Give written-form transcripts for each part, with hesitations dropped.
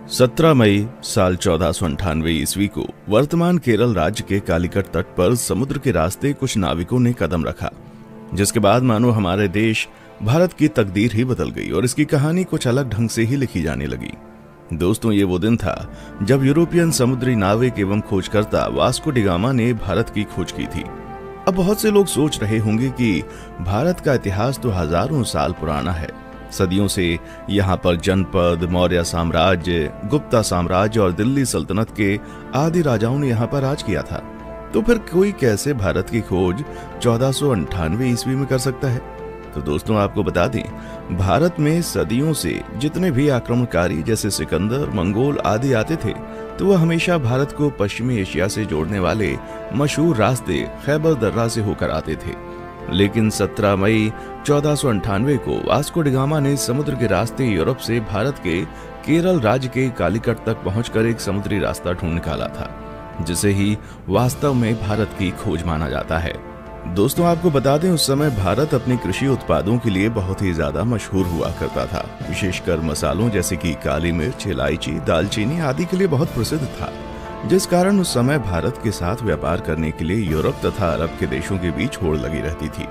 17 मई साल 1498 ईस्वी को वर्तमान केरल राज्य के कालीकट तट पर समुद्र के रास्ते कुछ नाविकों ने कदम रखा, जिसके बाद मानो हमारे देश भारत की तकदीर ही बदल गई और इसकी कहानी कुछ अलग ढंग से ही लिखी जाने लगी। दोस्तों, ये वो दिन था जब यूरोपियन समुद्री नाविक एवं खोजकर्ता वास्को डी गामा ने भारत की खोज की थी। अब बहुत से लोग सोच रहे होंगे कि भारत का इतिहास तो हजारों साल पुराना है। सदियों से यहाँ पर जनपद, मौर्य साम्राज्य, गुप्ता साम्राज्य और दिल्ली सल्तनत के आदि राजाओं ने यहाँ पर राज किया था। तो फिर कोई कैसे भारत की खोज 1498 ईस्वी में कर सकता है? तो दोस्तों, आपको बता दें, भारत में सदियों से जितने भी आक्रमणकारी जैसे सिकंदर, मंगोल आदि आते थे, तो वह हमेशा भारत को पश्चिमी एशिया से जोड़ने वाले मशहूर रास्ते खैबर दर्रा से होकर आते थे। लेकिन 17 मई 1498 को वास्को डी गामा ने समुद्र के रास्ते यूरोप से भारत के केरल राज्य के कालीकट तक पहुंचकर एक समुद्री रास्ता ढूंढ निकाला था, जिसे ही वास्तव में भारत की खोज माना जाता है। दोस्तों, आपको बता दें, उस समय भारत अपने कृषि उत्पादों के लिए बहुत ही ज्यादा मशहूर हुआ करता था। विशेषकर मसालों जैसे कि काली मिर्च, इलायची, दालचीनी आदि के लिए बहुत प्रसिद्ध था, जिस कारण उस समय भारत के साथ व्यापार करने के लिए यूरोप तथा अरब के देशों के बीच होड़ लगी रहती थी।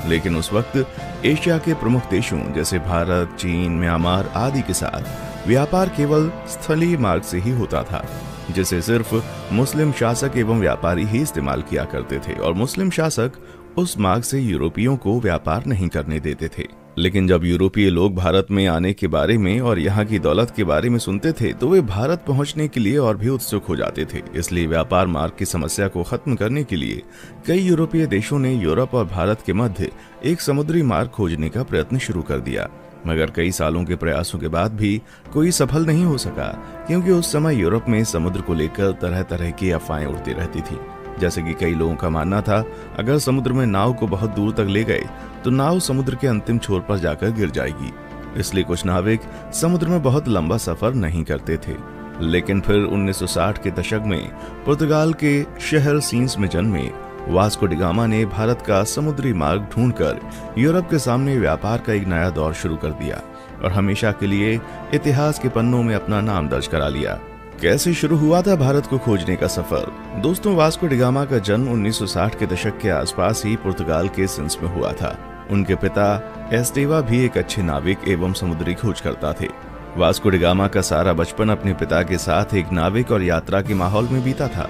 लेकिन उस वक्त एशिया के प्रमुख देशों जैसे भारत, चीन, म्यांमार आदि के साथ व्यापार केवल स्थलीय मार्ग से ही होता था, जिसे सिर्फ मुस्लिम शासक एवं व्यापारी ही इस्तेमाल किया करते थे और मुस्लिम शासक उस मार्ग से यूरोपियों को व्यापार नहीं करने देते थे। लेकिन जब यूरोपीय लोग भारत में आने के बारे में और यहाँ की दौलत के बारे में सुनते थे, तो वे भारत पहुँचने के लिए और भी उत्सुक हो जाते थे। इसलिए व्यापार मार्ग की समस्या को खत्म करने के लिए कई यूरोपीय देशों ने यूरोप और भारत के मध्य एक समुद्री मार्ग खोजने का प्रयत्न शुरू कर दिया। मगर कई सालों के प्रयासों के बाद भी कोई सफल नहीं हो सका, क्योंकि उस समय यूरोप में समुद्र को लेकर तरह तरह की अफवाहें उड़ती रहती थी। जैसे कि कई लोगों का मानना था, अगर समुद्र में नाव को बहुत दूर तक ले गए तो नाव समुद्र के अंतिम छोर पर जाकर गिर जाएगी। इसलिए कुछ नाविक समुद्र में बहुत लंबा सफर नहीं करते थे। लेकिन फिर 1960 के दशक में पुर्तगाल के शहर सीन्स में जन्मे वास्को डी गामा ने भारत का समुद्री मार्ग ढूंढकर यूरोप के सामने व्यापार का एक नया दौर शुरू कर दिया और हमेशा के लिए इतिहास के पन्नों में अपना नाम दर्ज करा लिया। कैसे शुरू हुआ था भारत को खोजने का सफर? दोस्तों, वास्को डी गामा का जन्म 1960 के दशक के आसपास ही पुर्तगाल के सिंस में हुआ था। उनके पिता एस्टेवा भी एक अच्छे नाविक एवं समुद्री खोजकर्ता थे। वास्को डी गामा का सारा बचपन अपने पिता के साथ एक नाविक और यात्रा के माहौल में बीता था।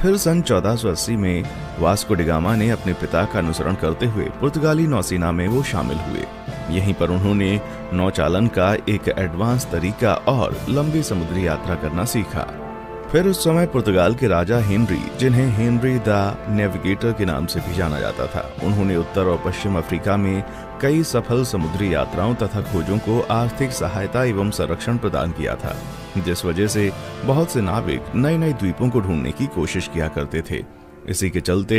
फिर सन 1480 में वास्को डी गामा ने अपने पिता का अनुसरण करते हुए पुर्तगाली नौसेना में वो शामिल हुए। यहीं पर उन्होंने नौचालन का एक एडवांस तरीका और लंबी समुद्री यात्रा करना सीखा। फिर उस समय पुर्तगाल के राजा हेनरी, जिन्हें हेनरी द नेविगेटर के नाम से भी जाना जाता था, उन्होंने उत्तर और पश्चिम अफ्रीका में कई सफल समुद्री यात्राओं तथा खोजों को आर्थिक सहायता एवं संरक्षण प्रदान किया था, जिस वजह से बहुत से नाविक नए नए द्वीपों को ढूंढने की कोशिश किया करते थे। इसी के चलते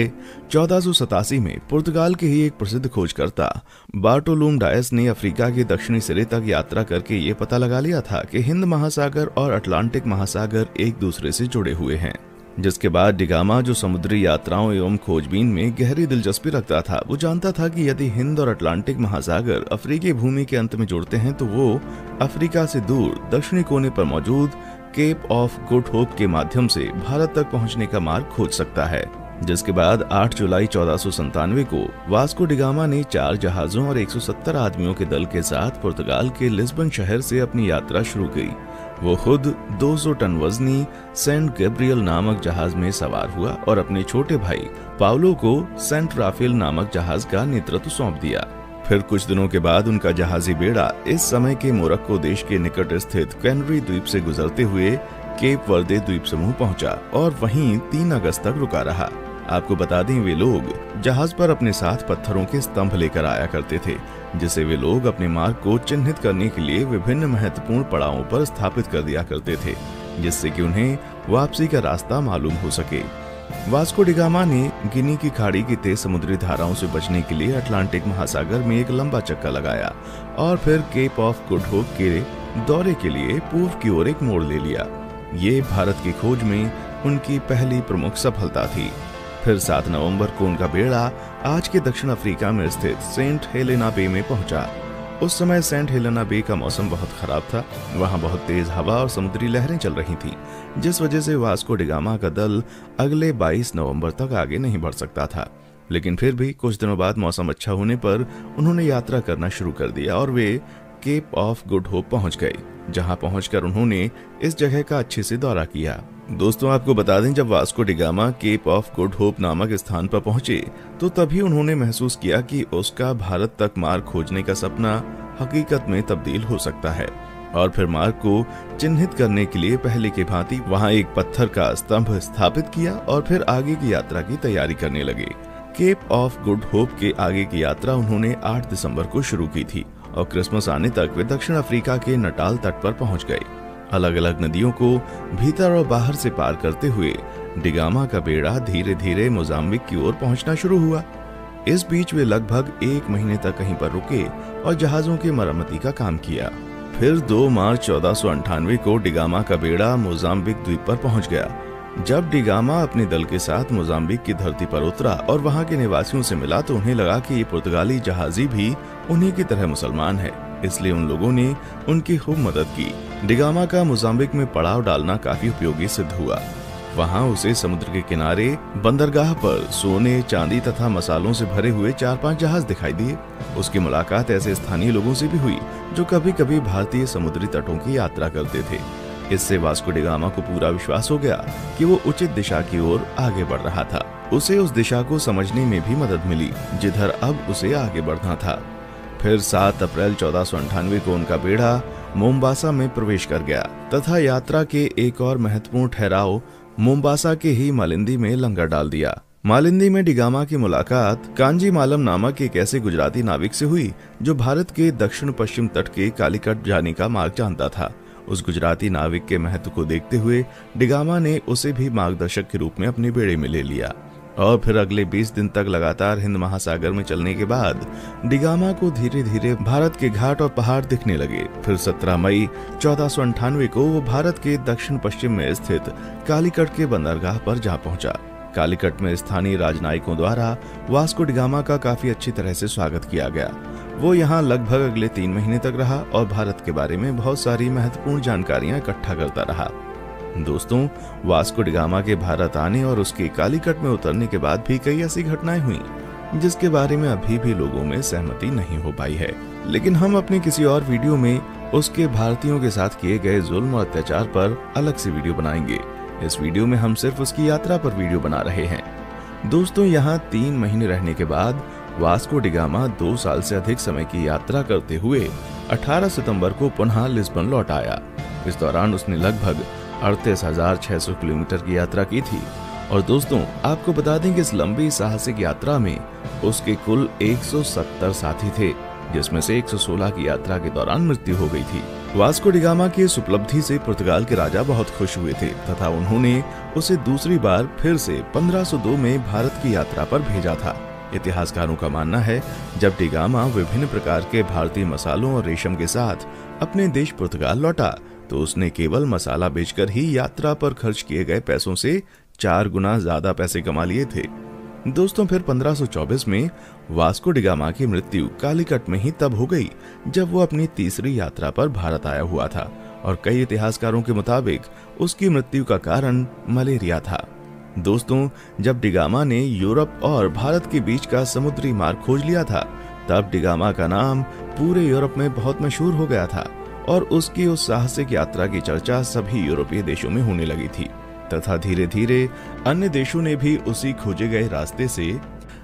1487 में पुर्तगाल के ही एक प्रसिद्ध खोजकर्ता बार्टोलोम डायस ने अफ्रीका के दक्षिणी सिरे तक यात्रा करके ये पता लगा लिया था कि हिंद महासागर और अटलांटिक महासागर एक दूसरे से जुड़े हुए हैं। जिसके बाद डी गामा, जो समुद्री यात्राओं एवं खोजबीन में गहरी दिलचस्पी रखता था, वो जानता था कि यदि हिंद और अटलांटिक महासागर अफ्रीकी भूमि के अंत में जुड़ते हैं तो वो अफ्रीका से दूर दक्षिणी कोने पर मौजूद केप ऑफ गुड होप के माध्यम से भारत तक पहुंचने का मार्ग खोज सकता है। जिसके बाद 8 जुलाई 1497 को वास्को डी गामा ने 4 जहाजों और 170 आदमियों के दल के साथ पुर्तगाल के लिस्बन शहर से अपनी यात्रा शुरू की। वो खुद 200 टन वजनी सेंट गैब्रियल नामक जहाज में सवार हुआ और अपने छोटे भाई पाउलो को सेंट राफेल नामक जहाज का नेतृत्व सौंप दिया। फिर कुछ दिनों के बाद उनका जहाजी बेड़ा इस समय के मोरक्को देश के निकट स्थित कैनरी द्वीप से गुजरते हुए केप वर्दे द्वीप समूह पहुंचा और वहीं 3 अगस्त तक रुका रहा। आपको बता दें, वे लोग जहाज पर अपने साथ पत्थरों के स्तंभ लेकर आया करते थे, जिसे वे लोग अपने मार्ग को चिन्हित करने के लिए विभिन्न महत्वपूर्ण पड़ावों पर स्थापित कर दिया करते थे, जिससे कि उन्हें वापसी का रास्ता मालूम हो सके। वास्को डी गामा ने गिनी की खाड़ी की तेज समुद्री धाराओं से बचने के लिए अटलांटिक महासागर में एक लंबा चक्का लगाया और फिर केप ऑफ गुड होप के दौरे के लिए पूर्व की ओर एक मोड़ ले लिया। ये भारत की खोज में उनकी पहली प्रमुख सफलता थी। फिर 7 नवंबर को उनका बेड़ा आज के दक्षिण अफ्रीका में स्थित सेंट हेलेना बे में पहुंचा। उस समय सेंट हेलेना बे का मौसम बहुत खराब था। वहां बहुत तेज हवा और समुद्री लहरें चल रही थीं, जिस वजह से वास्को डी गामा का दल अगले 22 नवंबर तक आगे नहीं बढ़ सकता था। लेकिन फिर भी कुछ दिनों बाद मौसम अच्छा होने पर उन्होंने यात्रा करना शुरू कर दिया और वे केप ऑफ गुड होप पहुंच गए, जहां पहुंचकर उन्होंने इस जगह का अच्छे से दौरा किया। दोस्तों, आपको बता दें, जब Vasco da Gama Cape of Good Hope नामक स्थान पर पहुंचे तो तभी उन्होंने महसूस किया कि उसका भारत तक मार्ग खोजने का सपना हकीकत में तब्दील हो सकता है। और फिर मार्ग को चिन्हित करने के लिए पहले की भांति वहां एक पत्थर का स्तंभ स्थापित किया और फिर आगे की यात्रा की तैयारी करने लगे। केप ऑफ गुड होप के आगे की यात्रा उन्होंने 8 दिसंबर को शुरू की थी और क्रिसमस आने तक वे दक्षिण अफ्रीका के नटाल तट पर पहुंच गए। अलग अलग नदियों को भीतर और बाहर से पार करते हुए डी गामा का बेड़ा धीरे धीरे मोजाम्बिक की ओर पहुंचना शुरू हुआ। इस बीच वे लगभग 1 महीने तक कहीं पर रुके और जहाजों की मरम्मती का काम किया। फिर 2 मार्च 1498 को डी गामा का बेड़ा मोजाम्बिक द्वीप पर पहुंच गया। जब डी गामा अपने दल के साथ मोजाम्बिक की धरती पर उतरा और वहां के निवासियों से मिला तो उन्हें लगा कि ये पुर्तगाली जहाजी भी उन्हीं की तरह मुसलमान है, इसलिए उन लोगों ने उनकी खूब मदद की। डी गामा का मोजाम्बिक में पड़ाव डालना काफी उपयोगी सिद्ध हुआ। वहां उसे समुद्र के किनारे बंदरगाह पर सोने, चांदी तथा मसालों से भरे हुए 4-5 जहाज दिखाई दिए। उसकी मुलाकात ऐसे स्थानीय लोगों से भी हुई जो कभी कभी भारतीय समुद्री तटों की यात्रा करते थे। इससे वास्को डी गामा को पूरा विश्वास हो गया कि वो उचित दिशा की ओर आगे बढ़ रहा था। उसे उस दिशा को समझने में भी मदद मिली जिधर अब उसे आगे बढ़ना था। फिर 7 अप्रैल 1498 को उनका बेड़ा मोम्बासा में प्रवेश कर गया तथा यात्रा के एक और महत्वपूर्ण ठहराव मोम्बासा के ही मालिंदी में लंगर डाल दिया। मालिंदी में डी गामा की मुलाकात कांजी मालम नामक एक ऐसे गुजराती नाविक से हुई जो भारत के दक्षिण पश्चिम तट के कालीकट जाने का मार्ग जानता था। उस गुजराती नाविक के महत्व को देखते हुए डी गामा ने उसे भी मार्गदर्शक के रूप में अपने बेड़े में ले लिया और फिर अगले 20 दिन तक लगातार हिंद महासागर में चलने के बाद डी गामा को धीरे धीरे भारत के घाट और पहाड़ दिखने लगे। फिर 17 मई 1498 को वो भारत के दक्षिण पश्चिम में स्थित कालीकट के बंदरगाह पर जा पहुंचा। कालीकट में स्थानीय राजनयिकों द्वारा वास्को डी गामा का काफी अच्छी तरह से स्वागत किया गया। वो यहाँ लगभग अगले 3 महीने तक रहा और भारत के बारे में बहुत सारी महत्वपूर्ण जानकारियां इकट्ठा करता रहा। दोस्तों, वास्को डी गामा के भारत आने और उसके कालीकट में उतरने के बाद भी कई ऐसी घटनाएं हुई जिसके बारे में अभी भी लोगों में सहमति नहीं हो पाई है, लेकिन हम अपने किसी और वीडियो में उसके भारतीयों के साथ किए गए जुल्म और अत्याचार पर अलग से वीडियो बनाएंगे। इस वीडियो में हम सिर्फ उसकी यात्रा पर वीडियो बना रहे हैं। दोस्तों, यहाँ 3 महीने रहने के बाद वास्को डी गामा 2 साल से अधिक समय की यात्रा करते हुए 18 सितंबर को पुनः लिस्बन लौट आया। इस दौरान उसने लगभग 38,600 किलोमीटर की यात्रा की थी। और दोस्तों, आपको बता दें कि इस लंबी साहसिक यात्रा में उसके कुल 170 साथी थे, जिसमें से 116 की यात्रा के दौरान मृत्यु हो गई थी। वास्को डी गामा की इस उपलब्धि से पुर्तगाल के राजा बहुत खुश हुए थे तथा उन्होंने उसे दूसरी बार फिर से 1502 में भारत की यात्रा पर भेजा था। इतिहासकारों का मानना है जब डी गामा विभिन्न प्रकार के भारतीय मसालों और रेशम के साथ अपने देश पुर्तगाल लौटा तो उसने केवल मसाला बेचकर ही यात्रा पर खर्च किए गए पैसों से 4 गुना ज्यादा पैसे कमा लिए थे। दोस्तों, फिर 1524 में वास्को डी गामा की मृत्यु कालीकट में ही तब हो गई जब वो अपनी तीसरी यात्रा पर भारत आया हुआ था और कई इतिहासकारों के मुताबिक उसकी मृत्यु का कारण मलेरिया था। दोस्तों, जब डी गामा ने यूरोप और भारत के बीच का समुद्री मार्ग खोज लिया था तब डी गामा का नाम पूरे यूरोप में बहुत मशहूर हो गया था और उसकी उस साहसिक यात्रा की चर्चा सभी यूरोपीय देशों में होने लगी थी तथा धीरे धीरे अन्य देशों ने भी उसी खोजे गए रास्ते से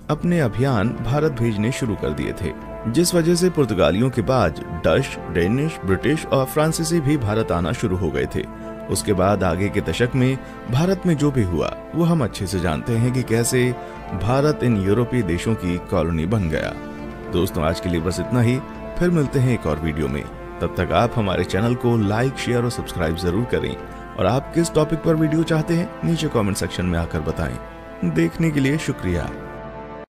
अपने अभियान भारत भेजने शुरू कर दिए थे, जिस वजह से पुर्तगालियों के बाद डच, डेनिश, ब्रिटिश और फ्रांसीसी भी भारत आना शुरू हो गए थे। उसके बाद आगे के दशक में भारत में जो भी हुआ वो हम अच्छे से जानते हैं कि कैसे भारत इन यूरोपीय देशों की कॉलोनी बन गया। दोस्तों, आज के लिए बस इतना ही। फिर मिलते हैं एक और वीडियो में। तब तक आप हमारे चैनल को लाइक, शेयर और सब्सक्राइब जरूर करें और आप किस टॉपिक पर वीडियो चाहते हैं नीचे कमेंट सेक्शन में आकर बताएं। देखने के लिए शुक्रिया।